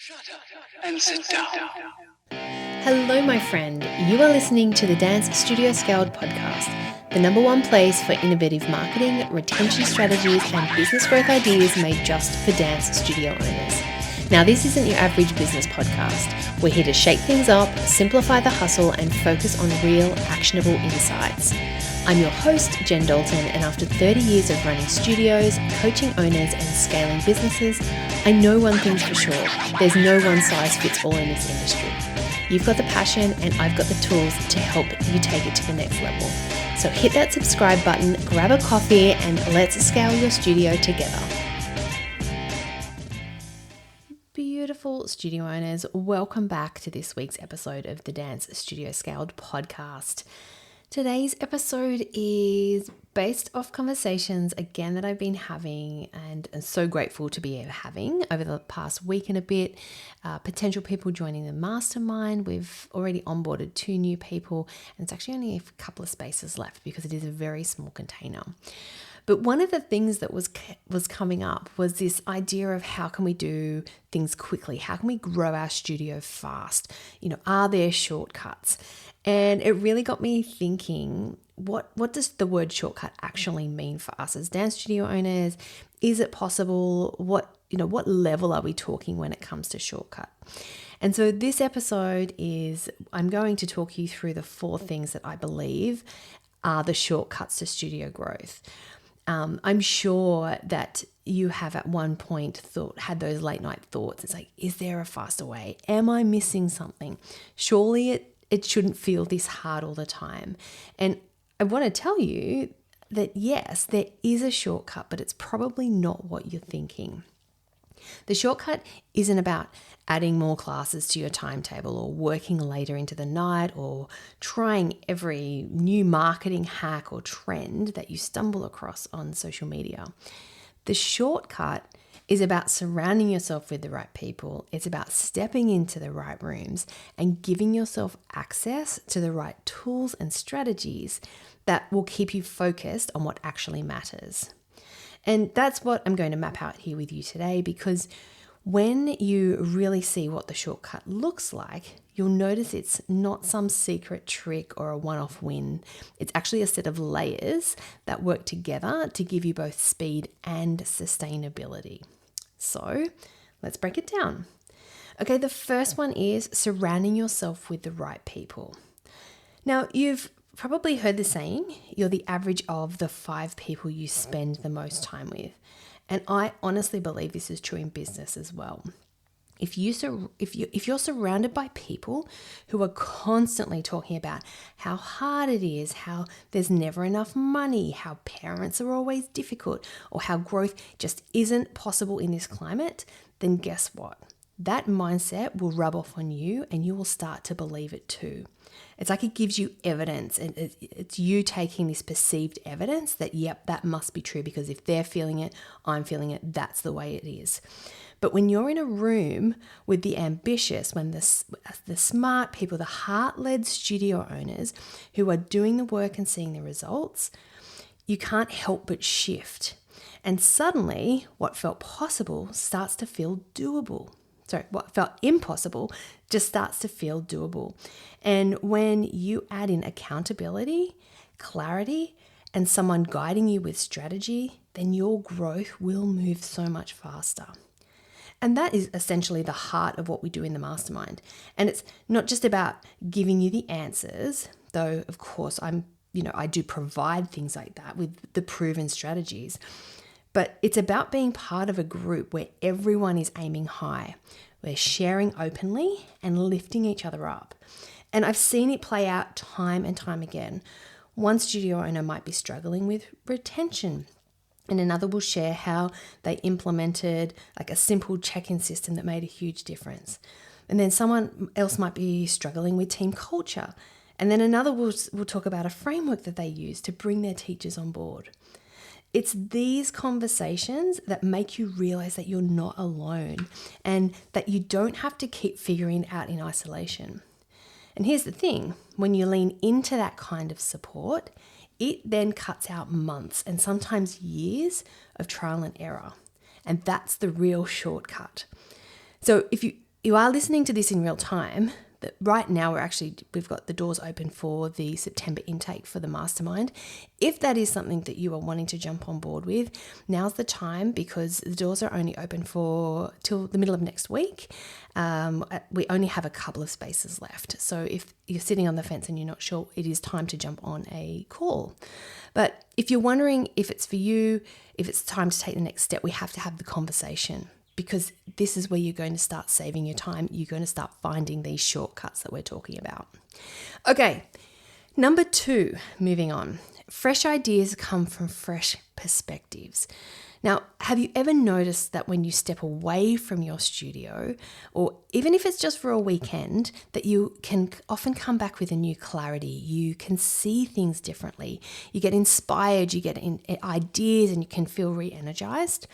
Shut up and sit down. Hello, my friend. You are listening to the Dance Studio Scaled podcast, the number one place for innovative marketing, retention strategies, and business growth ideas made just for dance studio owners. Now, this isn't your average business podcast. We're here to shake things up, simplify the hustle, and focus on real, actionable insights. I'm your host, Jen Dalton, and after 30 years of running studios, coaching owners, and scaling businesses, I know one thing's for sure. There's no one size fits all in this industry. You've got the passion, and I've got the tools to help you take it to the next level. So hit that subscribe button, grab a coffee, and let's scale your studio together. Beautiful studio owners, welcome back to this week's episode of the Dance Studio Scaled podcast. Today's episode is based off conversations, again, that I've been having and am so grateful to be having over the past week and a bit. Potential people joining the mastermind. We've already onboarded 2 new people, and it's actually only a couple of spaces left because it is a very small container. But one of the things that was coming up was this idea of how can we do things quickly? How can we grow our studio fast? Are there shortcuts? And it really got me thinking, what does the word shortcut actually mean for us as dance studio owners? Is it possible? What level are we talking when it comes to shortcut? And so this episode I'm going to talk you through the 4 things that I believe are the shortcuts to studio growth. I'm sure that you have at one point had those late night thoughts. It's like, is there a faster way? Am I missing something? Surely it shouldn't feel this hard all the time. And I want to tell you that yes, there is a shortcut, but it's probably not what you're thinking. The shortcut isn't about adding more classes to your timetable or working later into the night or trying every new marketing hack or trend that you stumble across on social media. The shortcut is about surrounding yourself with the right people. It's about stepping into the right rooms and giving yourself access to the right tools and strategies that will keep you focused on what actually matters. And that's what I'm going to map out here with you today, because when you really see what the shortcut looks like, you'll notice it's not some secret trick or a one-off win. It's actually a set of layers that work together to give you both speed and sustainability. So let's break it down. Okay, the first one is surrounding yourself with the right people. Now, you've probably heard the saying, you're the average of the 5 people you spend the most time with. And I honestly believe this is true in business as well. If you're surrounded by people who are constantly talking about how hard it is, how there's never enough money, how parents are always difficult, or how growth just isn't possible in this climate, then guess what? That mindset will rub off on you and you will start to believe it too. It's like it gives you evidence, and it's you taking this perceived evidence that, yep, that must be true, because if they're feeling it, I'm feeling it, that's the way it is. But when you're in a room with the ambitious, when the smart people, the heart-led studio owners who are doing the work and seeing the results, you can't help but shift. And suddenly, what felt possible starts to feel doable. What felt impossible just starts to feel doable. And when you add in accountability, clarity, and someone guiding you with strategy, then your growth will move so much faster. And that is essentially the heart of what we do in the mastermind. And it's not just about giving you the answers, though of course I do provide things like that with the proven strategies. But it's about being part of a group where everyone is aiming high. We're sharing openly and lifting each other up. And I've seen it play out time and time again. One studio owner might be struggling with retention, and another will share how they implemented like a simple check-in system that made a huge difference. And then someone else might be struggling with team culture. And then another will talk about a framework that they use to bring their teachers on board. It's these conversations that make you realize that you're not alone and that you don't have to keep figuring it out in isolation. And here's the thing, when you lean into that kind of support, it then cuts out months and sometimes years of trial and error. And that's the real shortcut. So if you you are listening to this in real time, that right now we've got the doors open for the September intake for the mastermind. If that is something that you are wanting to jump on board with, now's the time, because the doors are only open for till the middle of next week. We only have a couple of spaces left. So if you're sitting on the fence and you're not sure, it is time to jump on a call. But if you're wondering if it's for you, if it's time to take the next step, we have to have the conversation. Because this is where you're going to start saving your time. You're going to start finding these shortcuts that we're talking about. Okay, number 2, moving on. Fresh ideas come from fresh perspectives. Now, have you ever noticed that when you step away from your studio, or even if it's just for a weekend, that you can often come back with a new clarity? You can see things differently. You get inspired, you get ideas, and you can feel re-energized.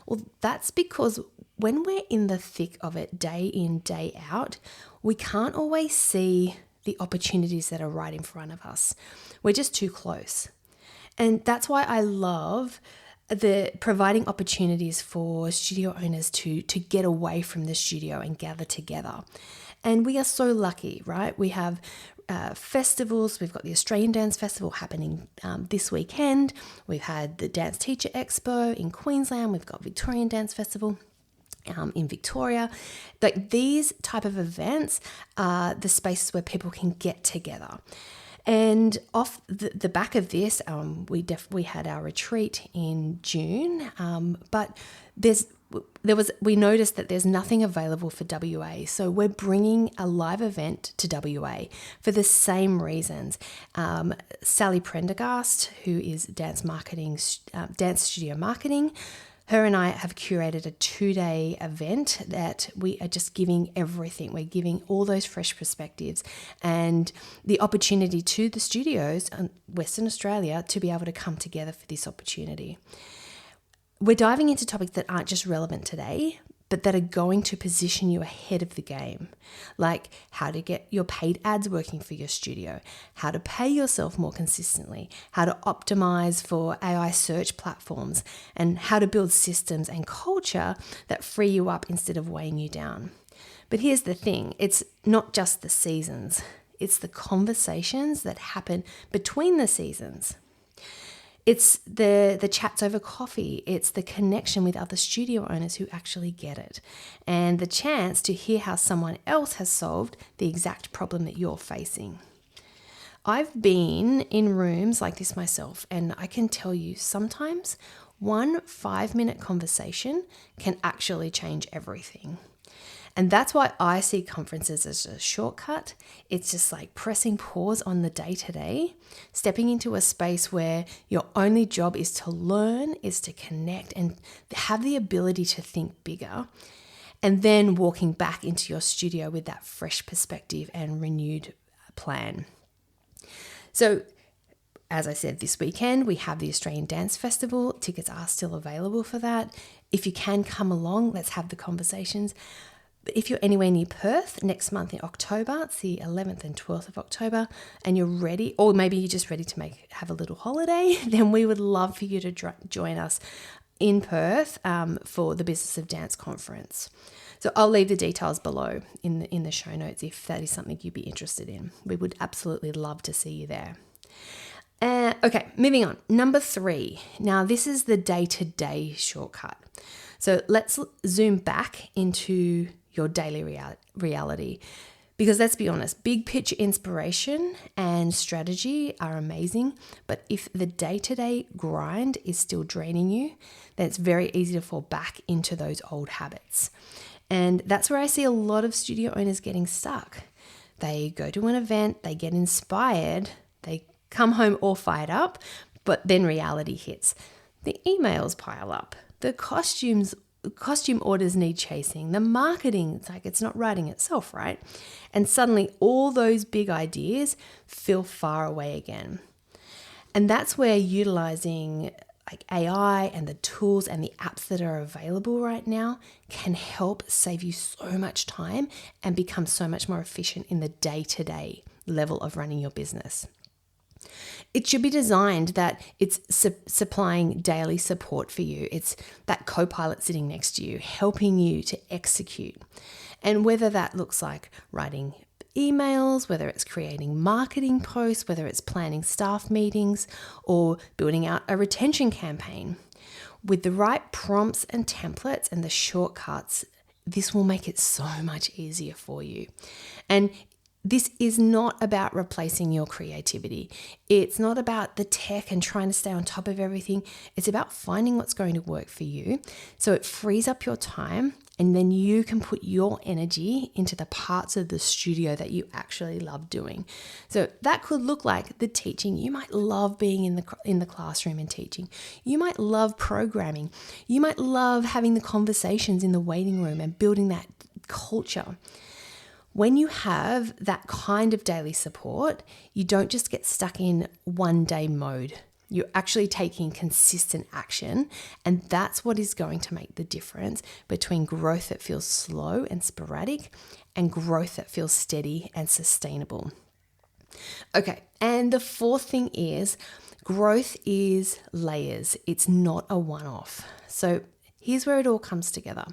Well, that's because when we're in the thick of it, day in, day out, we can't always see the opportunities that are right in front of us. We're just too close. And that's why I love the providing opportunities for studio owners to get away from the studio and gather together. And we are so lucky, right? We have festivals. We've got the Australian Dance Festival happening this weekend. We've had the Dance Teacher Expo in Queensland. We've got Victorian Dance Festival in Victoria. Like, these type of events are the spaces where people can get together. And off the back of this, we had our retreat in June, but we noticed that there's nothing available for WA. So we're bringing a live event to WA for the same reasons. Sally Prendergast, who is dance studio marketing, her and I have curated a 2-day event that we are just giving everything. We're giving all those fresh perspectives and the opportunity to the studios in Western Australia to be able to come together for this opportunity. We're diving into topics that aren't just relevant today, but that are going to position you ahead of the game, like how to get your paid ads working for your studio, how to pay yourself more consistently, how to optimize for AI search platforms, and how to build systems and culture that free you up instead of weighing you down. But here's the thing, it's not just the seasons, it's the conversations that happen between the seasons. It's the chats over coffee. It's the connection with other studio owners who actually get it, and the chance to hear how someone else has solved the exact problem that you're facing. I've been in rooms like this myself, and I can tell you sometimes one 5-minute conversation can actually change everything. And that's why I see conferences as a shortcut. It's just like pressing pause on the day-to-day, stepping into a space where your only job is to learn, is to connect, and have the ability to think bigger, and then walking back into your studio with that fresh perspective and renewed plan. So, as I said, this weekend we have the Australian Dance Festival. Tickets are still available for that. If you can come along, let's have the conversations. If you're anywhere near Perth next month in October, it's the 11th and 12th of October, and you're ready, or maybe you're just ready to have a little holiday, then we would love for you to join us in Perth for the Business of Dance conference. So I'll leave the details below in the show notes if that is something you'd be interested in. We would absolutely love to see you there. Okay, moving on. Number 3. Now, this is the day-to-day shortcut. So let's zoom back into your daily reality. Because let's be honest, big picture inspiration and strategy are amazing, but if the day-to-day grind is still draining you, then it's very easy to fall back into those old habits. And that's where I see a lot of studio owners getting stuck. They go to an event, they get inspired, they come home all fired up, but then reality hits. The emails pile up, the costume orders need chasing, the marketing, it's not writing itself, right? And suddenly all those big ideas feel far away again. And that's where utilizing AI and the tools and the apps that are available right now can help save you so much time and become so much more efficient in the day-to-day level of running your business. It should be designed that it's supplying daily support for you. It's that co-pilot sitting next to you, helping you to execute. And whether that looks like writing emails, whether it's creating marketing posts, whether it's planning staff meetings or building out a retention campaign, with the right prompts and templates and the shortcuts, this will make it so much easier for you. And this is not about replacing your creativity. It's not about the tech and trying to stay on top of everything. It's about finding what's going to work for you so it frees up your time, and then you can put your energy into the parts of the studio that you actually love doing. So that could look like the teaching. You might love being in the classroom and teaching. You might love programming. You might love having the conversations in the waiting room and building that culture. When you have that kind of daily support, you don't just get stuck in one day mode. You're actually taking consistent action, and that's what is going to make the difference between growth that feels slow and sporadic and growth that feels steady and sustainable. Okay, and the fourth thing is growth is layers. It's not a one-off. So here's where it all comes together.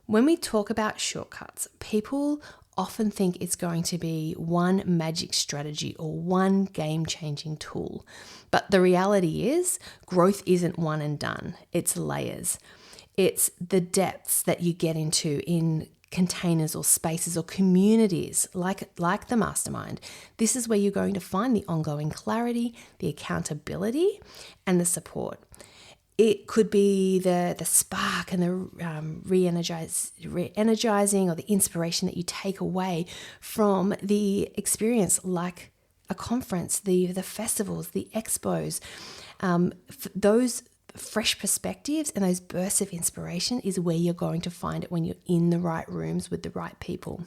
When we talk about shortcuts, people often think it's going to be one magic strategy or one game-changing tool. But the reality is growth isn't one and done. It's layers. It's the depths that you get into in containers or spaces or communities like the mastermind. This is where you're going to find the ongoing clarity, the accountability, and the support. It could be the spark and the re-energizing or the inspiration that you take away from the experience, like a conference, the festivals, the expos. Those fresh perspectives and those bursts of inspiration is where you're going to find it when you're in the right rooms with the right people.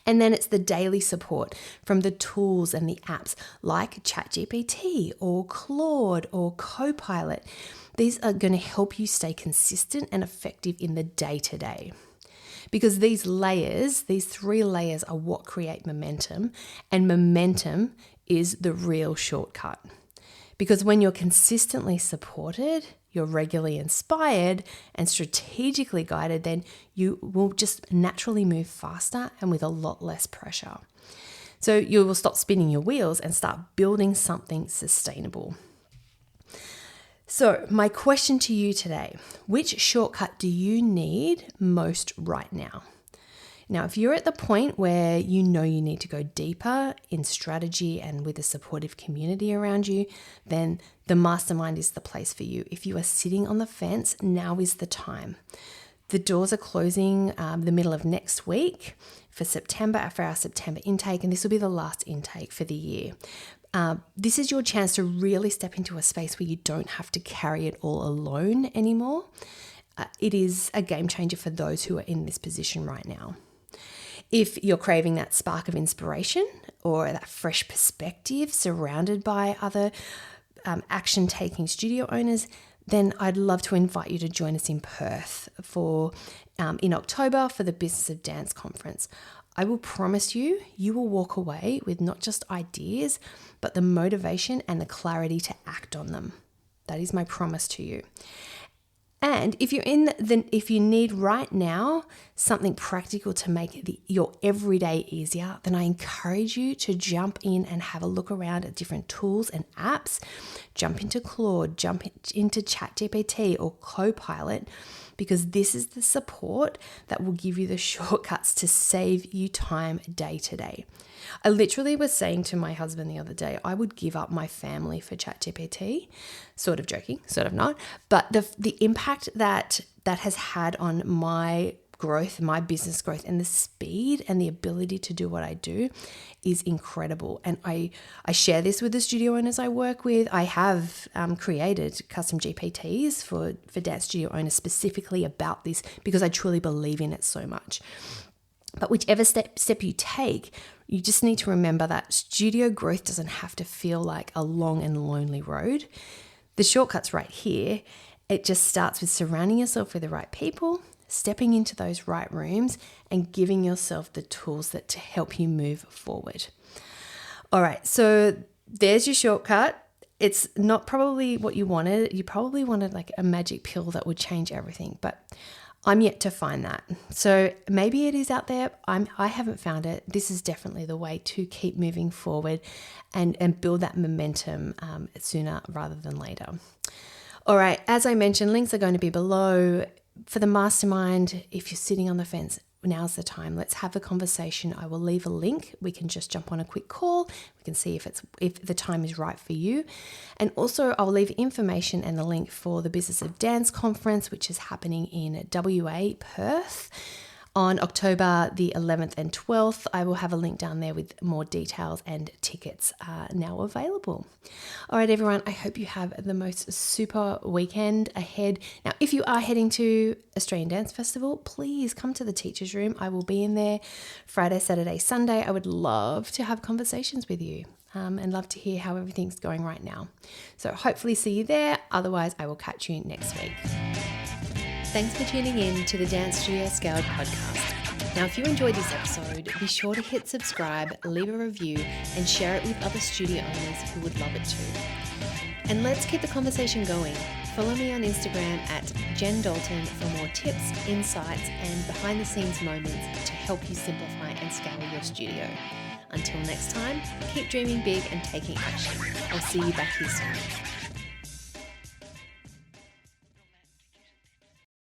And then it's the daily support from the tools and the apps like ChatGPT or Claude or Copilot. These are going to help you stay consistent and effective in the day-to-day. Because these layers, these 3 layers are what create momentum, and momentum is the real shortcut. Because when you're consistently supported, you're regularly inspired and strategically guided, then you will just naturally move faster and with a lot less pressure. So you will stop spinning your wheels and start building something sustainable. So my question to you today, which shortcut do you need most right now? Now, if you're at the point where you know you need to go deeper in strategy and with a supportive community around you, then the mastermind is the place for you. If you are sitting on the fence, now is the time. The doors are closing the middle of next week for our September intake, and this will be the last intake for the year. This is your chance to really step into a space where you don't have to carry it all alone anymore. It is a game changer for those who are in this position right now. If you're craving that spark of inspiration or that fresh perspective surrounded by other action-taking studio owners, then I'd love to invite you to join us in Perth in October for the Business of Dance conference. I will promise you will walk away with not just ideas, but the motivation and the clarity to act on them. That is my promise to you. And if you need right now something practical to make your everyday easier, then I encourage you to jump in and have a look around at different tools and apps. Jump into Claude, jump into ChatGPT or Copilot, because this is the support that will give you the shortcuts to save you time day to day. I literally was saying to my husband the other day, I would give up my family for ChatGPT. Sort of joking, sort of not. But the impact that has had on my growth, my business growth, and the speed and the ability to do what I do is incredible. And I share this with the studio owners I work with. I have created custom GPTs for dance studio owners specifically about this because I truly believe in it so much. But whichever step you take, you just need to remember that studio growth doesn't have to feel like a long and lonely road. The shortcut's right here. It just starts with surrounding yourself with the right people, stepping into those right rooms, and giving yourself the tools to help you move forward. All right, so there's your shortcut. It's not probably what you wanted. You probably wanted like a magic pill that would change everything, but I'm yet to find that. So maybe it is out there. I haven't found it. This is definitely the way to keep moving forward and build that momentum sooner rather than later. All right, as I mentioned, links are going to be below. For the mastermind, if you're sitting on the fence, now's the time. Let's have a conversation. I will leave a link. We can just jump on a quick call. We can see if the time is right for you. And also I'll leave information and the link for the Business of Dance conference, which is happening in WA, Perth, on October the 11th and 12th. I will have a link down there with more details, and tickets are now available. All right, everyone, I hope you have the most super weekend ahead. Now, if you are heading to Australian Dance Festival, please come to the Teachers Room. I will be in there Friday, Saturday, Sunday. I would love to have conversations with you and love to hear how everything's going right now. So hopefully see you there. Otherwise, I will catch you next week. Thanks for tuning in to the Dance Studio Scaled podcast. Now, if you enjoyed this episode, be sure to hit subscribe, leave a review, and share it with other studio owners who would love it too. And let's keep the conversation going. Follow me on Instagram at Jen Dalton for more tips, insights, and behind-the-scenes moments to help you simplify and scale your studio. Until next time, keep dreaming big and taking action. I'll see you back here soon.